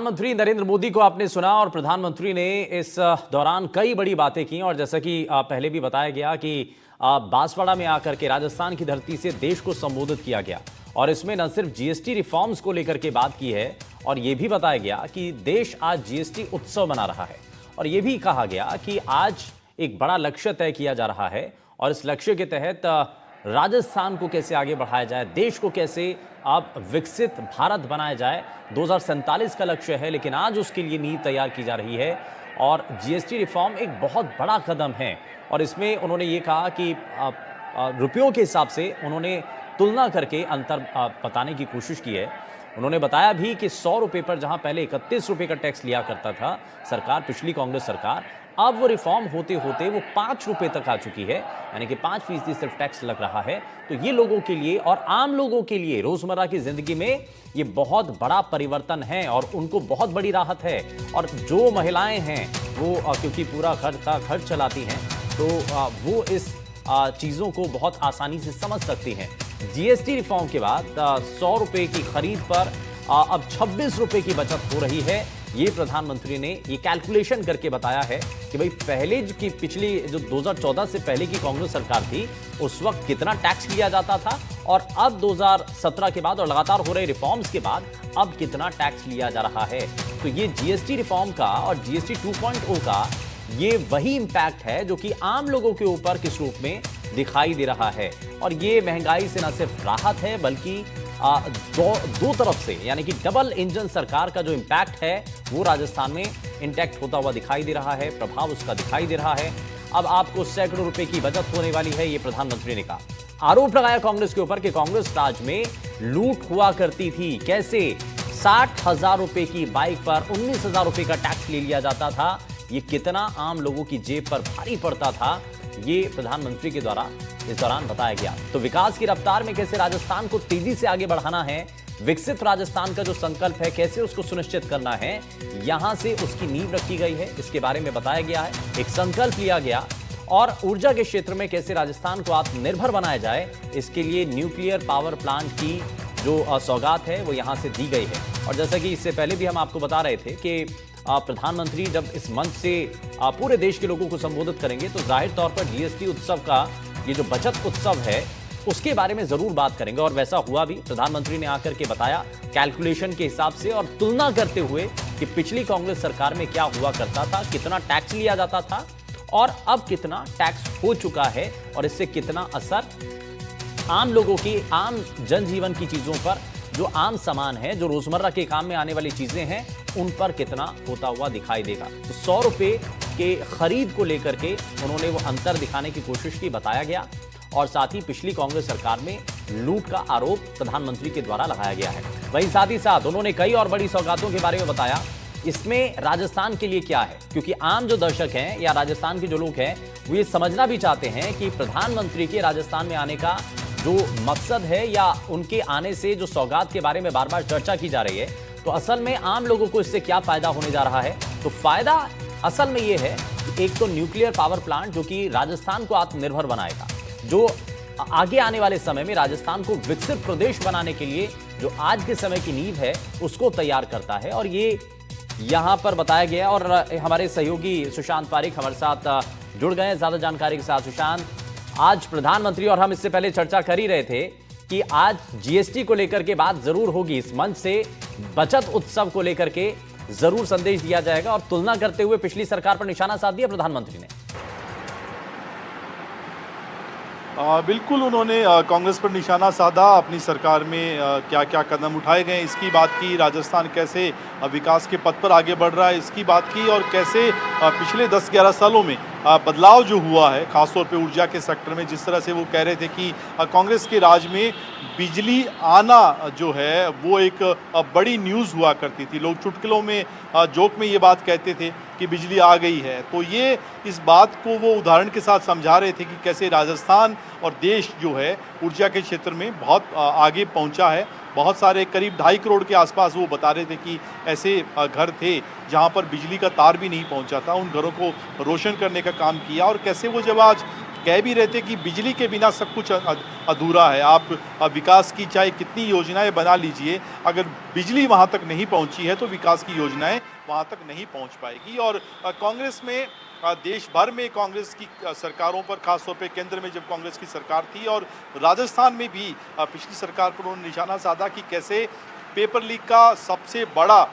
प्रधानमंत्री नरेंद्र मोदी को आपने सुना और प्रधानमंत्री ने इस दौरान कई बड़ी बातें की और जैसा कि पहले भी बताया गया कि बांसवाड़ा में आकर के राजस्थान की धरती से देश को संबोधित किया गया और इसमें न सिर्फ जीएसटी रिफॉर्म्स को लेकर के बात की है और यह भी बताया गया कि देश आज जीएसटी उत्सव मना रहा है और यह भी कहा गया कि आज एक बड़ा लक्ष्य तय किया जा रहा है और इस लक्ष्य के तहत राजस्थान को कैसे आगे बढ़ाया जाए, देश को कैसे अब विकसित भारत बनाया जाए। 2047 का लक्ष्य है लेकिन आज उसके लिए नींव तैयार की जा रही है और जीएसटी रिफॉर्म एक बहुत बड़ा कदम है और इसमें उन्होंने ये कहा कि रुपयों के हिसाब से उन्होंने तुलना करके अंतर बताने की कोशिश की है। उन्होंने बताया भी कि 100 रुपये पर जहां पहले 31 रुपये का टैक्स लिया करता था सरकार, पिछली कांग्रेस सरकार, अब वो रिफॉर्म होते होते वो 5 रुपये तक आ चुकी है, यानी कि 5% सिर्फ टैक्स लग रहा है। तो ये लोगों के लिए और आम लोगों के लिए रोजमर्रा की जिंदगी में ये बहुत बड़ा परिवर्तन है और उनको बहुत बड़ी राहत है। और जो महिलाएं हैं वो क्योंकि पूरा घर का खर्च चलाती हैं तो वो इस चीजों को बहुत आसानी से समझ सकती हैं। जीएसटी रिफॉर्म के बाद 100 रुपये की खरीद पर अब 26 रुपये की बचत हो रही है। ये प्रधानमंत्री ने ये कैलकुलेशन करके बताया है कि भाई पहले की पिछली जो 2014 से पहले की कांग्रेस सरकार थी उस वक्त कितना टैक्स लिया जाता था और अब 2017 के बाद और लगातार हो रहे रिफॉर्म्स के बाद अब कितना टैक्स लिया जा रहा है। तो ये जीएसटी रिफॉर्म का और जीएसटी 2.0 का ये वही इंपैक्ट है जो कि आम लोगों के ऊपर किस रूप में दिखाई दे रहा है। और ये महंगाई से न सिर्फ राहत है बल्कि दो तरफ से यानी कि डबल इंजन सरकार का जो इंपैक्ट है वो राजस्थान में इंटैक्ट होता हुआ दिखाई दे रहा है, प्रभाव उसका दिखाई दे रहा है। अब आपको सैकड़ों रुपए की बचत होने वाली है, ये प्रधानमंत्री ने कहा। आरोप लगाया कांग्रेस के ऊपर कि कांग्रेस राज में लूट हुआ करती थी। कैसे 60,000 रुपए की बाइक पर 19,000 रुपए का टैक्स ले लिया जाता था, ये कितना आम लोगों की जेब पर भारी पड़ता था, ये प्रधानमंत्री के द्वारा इस दौरान बताया गया। तो विकास की रफ्तार में कैसे राजस्थान को तेजी से आगे बढ़ाना है, विकसित राजस्थान का जो संकल्प है कैसे उसको सुनिश्चित करना है, यहां से उसकी नींव रखी गई है, इसके बारे में बताया गया है। एक संकल्प लिया गया और ऊर्जा के क्षेत्र में कैसे राजस्थान को आत्मनिर्भर बनाया जाए, इसके लिए न्यूक्लियर पावर प्लांट की जो सौगात है वो यहां से दी गई है। और जैसा कि इससे पहले भी हम आपको बता रहे थे कि प्रधानमंत्री जब इस मंच से पूरे देश के लोगों को संबोधित करेंगे तो जाहिर तौर पर जीएसटी उत्सव का ये जो बचत उत्सव है उसके बारे में जरूर बात करेंगे और वैसा हुआ भी। प्रधानमंत्री ने आकर के बताया कैलकुलेशन के हिसाब से और तुलना करते हुए कि पिछली कांग्रेस सरकार में क्या हुआ करता था, कितना टैक्स लिया जाता था और अब कितना टैक्स हो चुका है और इससे कितना असर आम लोगों की, आम जनजीवन की चीजों पर, जो आम सामान है, जो रोजमर्रा के काम में आने वाली चीजें हैं, उन पर कितना होता हुआ दिखाई देगा। तो 100 रुपए के खरीद को लेकर के उन्होंने वो अंतर दिखाने की कोशिश की, बताया गया। और साथ ही पिछली कांग्रेस सरकार में लूट का आरोप प्रधानमंत्री के द्वारा लगाया गया है। वहीं साथ ही साथ उन्होंने कई और बड़ी सौगातों के बारे में बताया। इसमें राजस्थान के लिए क्या है, क्योंकि आम जो दर्शक हैं या राजस्थान के जो लोग हैं वो ये समझना भी चाहते हैं कि प्रधानमंत्री के राजस्थान में आने का जो मकसद है या उनके आने से जो सौगात के बारे में बार बार चर्चा की जा रही है, तो असल में आम लोगों को इससे क्या फायदा होने जा रहा है। तो फायदा असल में यह है कि एक तो न्यूक्लियर पावर प्लांट जो कि राजस्थान को आत्मनिर्भर बनाएगा, जो आगे आने वाले समय में राजस्थान को विकसित प्रदेश बनाने के लिए जो आज के समय की नींव है उसको तैयार करता है। और ये यहां पर बताया गया और हमारे सहयोगी सुशांत पारिक हमारे साथ जुड़ गए हैं ज्यादा जानकारी के साथ। सुशांत, आज प्रधानमंत्री और हम इससे पहले चर्चा कर ही रहे थे कि आज जीएसटी को लेकर के बात जरूर होगी, इस मंच से बचत उत्सव को लेकर के जरूर संदेश दिया जाएगा और तुलना करते हुए पिछली सरकार पर निशाना साध दिया प्रधानमंत्री ने। बिल्कुल, उन्होंने कांग्रेस पर निशाना साधा, अपनी सरकार में क्या क्या कदम उठाए गए इसकी बात की, राजस्थान कैसे विकास के पथ पर आगे बढ़ रहा है इसकी बात की और कैसे पिछले 10-11 सालों में बदलाव जो हुआ है खासतौर पे ऊर्जा के सेक्टर में। जिस तरह से वो कह रहे थे कि कांग्रेस के राज में बिजली आना जो है वो एक बड़ी न्यूज़ हुआ करती थी, लोग चुटकुलों में जोक में ये बात कहते थे कि बिजली आ गई है। तो ये इस बात को वो उदाहरण के साथ समझा रहे थे कि कैसे राजस्थान और देश जो है ऊर्जा के क्षेत्र में बहुत आगे पहुंचा है। बहुत सारे करीब 2.5 करोड़ के आसपास वो बता रहे थे कि ऐसे घर थे जहां पर बिजली का तार भी नहीं पहुंचा था, उन घरों को रोशन करने का काम किया। और कैसे वो जब आज कह भी रहे थे कि बिजली के बिना सब कुछ अधूरा है। आप विकास की चाहे कितनी योजनाएं बना लीजिए, अगर बिजली वहाँ तक नहीं पहुँची है तो विकास की योजनाएं वहाँ तक नहीं पहुँच पाएगी। और कांग्रेस में देश भर में कांग्रेस की सरकारों पर, खासतौर पे केंद्र में जब कांग्रेस की सरकार थी और राजस्थान में भी पिछली सरकार पर उन्होंने निशाना साधा कि कैसे पेपर लीक का सबसे बड़ा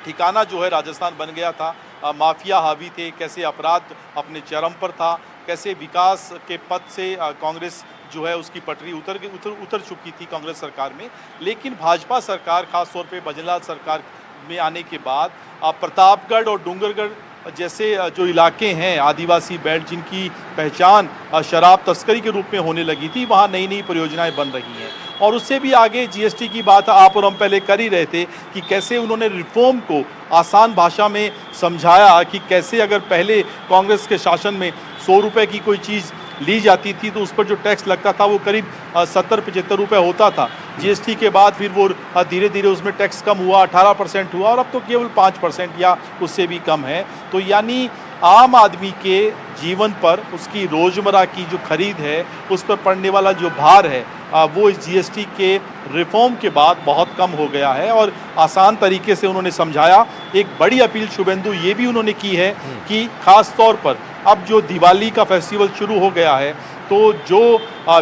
ठिकाना जो है राजस्थान बन गया था। माफिया हावी थे, कैसे अपराध अपने चरम पर था, कैसे विकास के पथ से कांग्रेस जो है उसकी पटरी उतर चुकी थी कांग्रेस सरकार में। लेकिन भाजपा सरकार, खासतौर पे भजनलाल सरकार में आने के बाद प्रतापगढ़ और डूंगरगढ़ जैसे जो इलाके हैं आदिवासी बेल्ट, जिनकी पहचान शराब तस्करी के रूप में होने लगी थी, वहाँ नई नई परियोजनाएं बन रही हैं। और उससे भी आगे जीएसटी की बात आप और हम पहले कर ही रहे थे कि कैसे उन्होंने रिफॉर्म को आसान भाषा में समझाया कि कैसे अगर पहले कांग्रेस के शासन में 100 रुपये की कोई चीज़ ली जाती थी तो उस पर जो टैक्स लगता था वो करीब 70-75 रुपये होता था। जीएसटी के बाद फिर वो धीरे धीरे उसमें टैक्स कम हुआ, 18% हुआ और अब तो केवल 5% या उससे भी कम है। तो यानी आम आदमी के जीवन पर, उसकी रोज़मर्रा की जो खरीद है उस पर पड़ने वाला जो भार है वो इस जीएसटी के रिफॉर्म के बाद बहुत कम हो गया है। और आसान तरीके से उन्होंने समझाया। एक बड़ी अपील शुभेंदु ये भी उन्होंने की है कि खास तौर पर अब जो दिवाली का फेस्टिवल शुरू हो गया है तो जो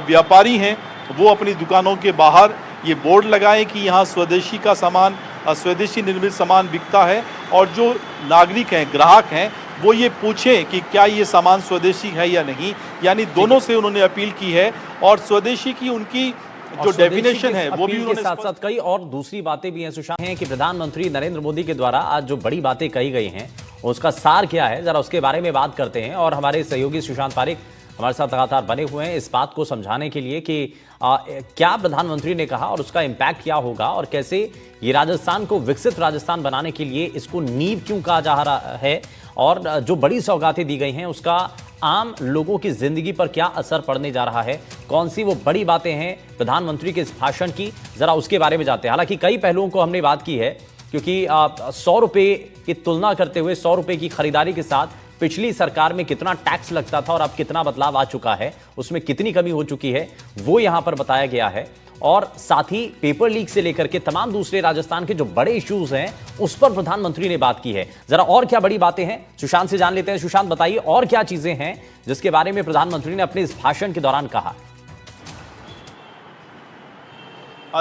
व्यापारी हैं वो अपनी दुकानों के बाहर ये बोर्ड लगाएं कि यहाँ स्वदेशी का सामान, स्वदेशी निर्मित सामान बिकता है और जो नागरिक हैं, ग्राहक हैं, वो ये पूछें कि क्या ये सामान स्वदेशी है या नहीं। यानी दोनों से उन्होंने अपील की है और स्वदेशी की उनकी जो डेफिनेशन है वो भी उन्होंने साथ साथ कई और दूसरी बातें भी हैं सुशांत, हैं कि प्रधानमंत्री नरेंद्र मोदी के द्वारा आज जो बड़ी बातें कही गई हैं उसका सार क्या है, जरा उसके बारे में बात करते हैं। और हमारे सहयोगी सुशांत पारिक हमारे साथ लगातार बने हुए हैं इस बात को समझाने के लिए कि क्या प्रधानमंत्री ने कहा और उसका इम्पैक्ट क्या होगा और कैसे ये राजस्थान को विकसित राजस्थान बनाने के लिए इसको नींव क्यों कहा जा रहा है और जो बड़ी सौगातें दी गई हैं उसका आम लोगों की जिंदगी पर क्या असर पड़ने जा रहा है, कौन सी वो बड़ी बातें हैं प्रधानमंत्री के इस भाषण की, जरा उसके बारे में जानते हैं। हालांकि कई पहलुओं को हमने बात की है क्योंकि 100 रुपये की तुलना करते हुए 100 रुपये की खरीदारी के साथ पिछली सरकार में कितना टैक्स लगता था और अब कितना बदलाव आ चुका है, उसमें कितनी कमी हो चुकी है, वो यहां पर बताया गया है। और साथ ही पेपर लीक से लेकर के तमाम दूसरे राजस्थान के जो बड़े इश्यूज हैं उस पर प्रधानमंत्री ने बात की है। जरा और क्या बड़ी बातें हैं सुशांत से जान लेते हैं। सुशांत बताइए और क्या चीजें हैं जिसके बारे में प्रधानमंत्री ने अपने इस भाषण के दौरान कहा।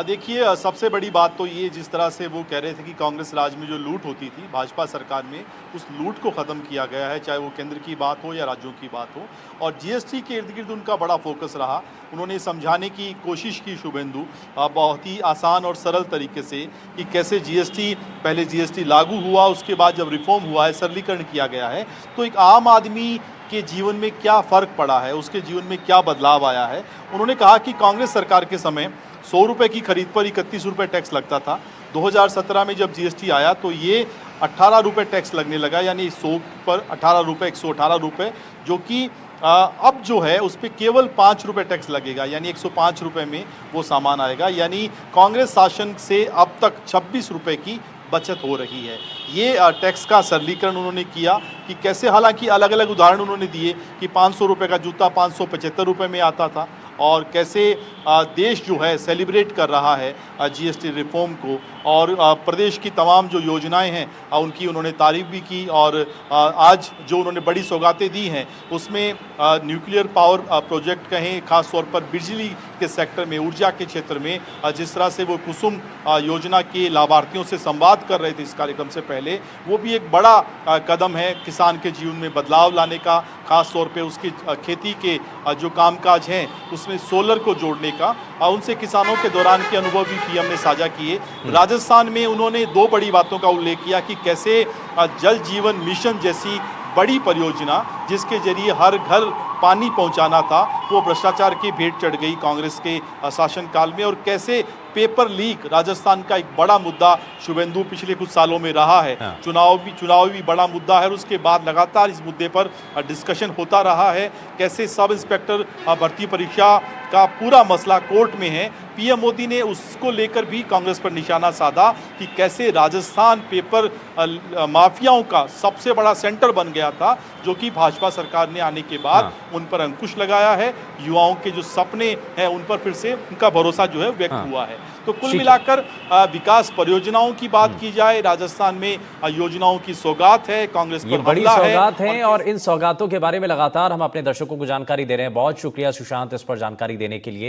देखिए, सबसे बड़ी बात तो ये, जिस तरह से वो कह रहे थे कि कांग्रेस राज में जो लूट होती थी भाजपा सरकार में, उस लूट को ख़त्म किया गया है, चाहे वो केंद्र की बात हो या राज्यों की बात हो। और जीएसटी के इर्द गिर्द उनका बड़ा फोकस रहा। उन्होंने समझाने की कोशिश की शुभेंदु बहुत ही आसान और सरल तरीके से कि कैसे जीएसटी, पहले जीएसटी लागू हुआ, उसके बाद जब रिफॉर्म हुआ है, सरलीकरण किया गया है, तो एक आम आदमी के जीवन में क्या फ़र्क पड़ा है, उसके जीवन में क्या बदलाव आया है। उन्होंने कहा कि कांग्रेस सरकार के समय 100 रुपये की खरीद पर 31 रुपये टैक्स लगता था। 2017 में जब जीएसटी आया तो ये 18 रुपये टैक्स लगने लगा, यानी 100 पर 18 रुपये, 118 रुपये, जो कि अब जो है उस पर केवल 5 रुपये टैक्स लगेगा, यानी 105 रुपये में वो सामान आएगा। यानी कांग्रेस शासन से अब तक 26 रुपये की बचत हो रही है। ये टैक्स का सरलीकरण उन्होंने किया कि कैसे, हालांकि अलग अलग उदाहरण उन्होंने दिए कि 500 रुपये का जूता 575 रुपये में आता था और कैसे देश जो है सेलिब्रेट कर रहा है जीएसटी रिफॉर्म को। और प्रदेश की तमाम जो योजनाएं हैं उनकी उन्होंने तारीफ भी की। और आज जो उन्होंने बड़ी सौगातें दी हैं उसमें न्यूक्लियर पावर प्रोजेक्ट कहें, खास तौर पर बिजली के सेक्टर में, ऊर्जा के क्षेत्र में, जिस तरह से वो कुसुम योजना के लाभार्थियों से संवाद कर रहे थे इस कार्यक्रम से पहले, वो भी एक बड़ा कदम है किसान के जीवन में बदलाव लाने का। खास तौर पे उसकी खेती के जो कामकाज हैं उसमें सोलर को जोड़ने का, उनसे किसानों के दौरान के अनुभव भी पीएम ने साझा किए। राजस्थान में उन्होंने 2 बड़ी बातों का उल्लेख किया कि कैसे जल जीवन मिशन जैसी बड़ी परियोजना जिसके जरिए हर घर पानी पहुंचाना था, वो भ्रष्टाचार की भेंट चढ़ गई कांग्रेस के शासनकाल में। और कैसे पेपर लीक राजस्थान का एक बड़ा मुद्दा शुभेंदु पिछले कुछ सालों में रहा है। चुनाव भी बड़ा मुद्दा है और उसके बाद लगातार इस मुद्दे पर डिस्कशन होता रहा है। कैसे सब इंस्पेक्टर भर्ती परीक्षा का पूरा मसला कोर्ट में है। पीएम मोदी ने उसको लेकर भी कांग्रेस पर निशाना साधा कि कैसे राजस्थान पेपर माफियाओं का सबसे बड़ा सेंटर बन गया था, जो कि भाजपा सरकार ने आने के बाद उन पर अंकुश लगाया है। युवाओं के जो सपने हैं उन पर फिर से उनका भरोसा जो है व्यक्त हुआ है। तो कुल मिलाकर विकास परियोजनाओं की बात की जाए, राजस्थान में योजनाओं की सौगात है, कांग्रेस ये पर बड़ी हमला सौगात है है और इन सौगातों के बारे में लगातार हम अपने दर्शकों को जानकारी दे रहे हैं। बहुत शुक्रिया सुशांत इस पर जानकारी देने के लिए।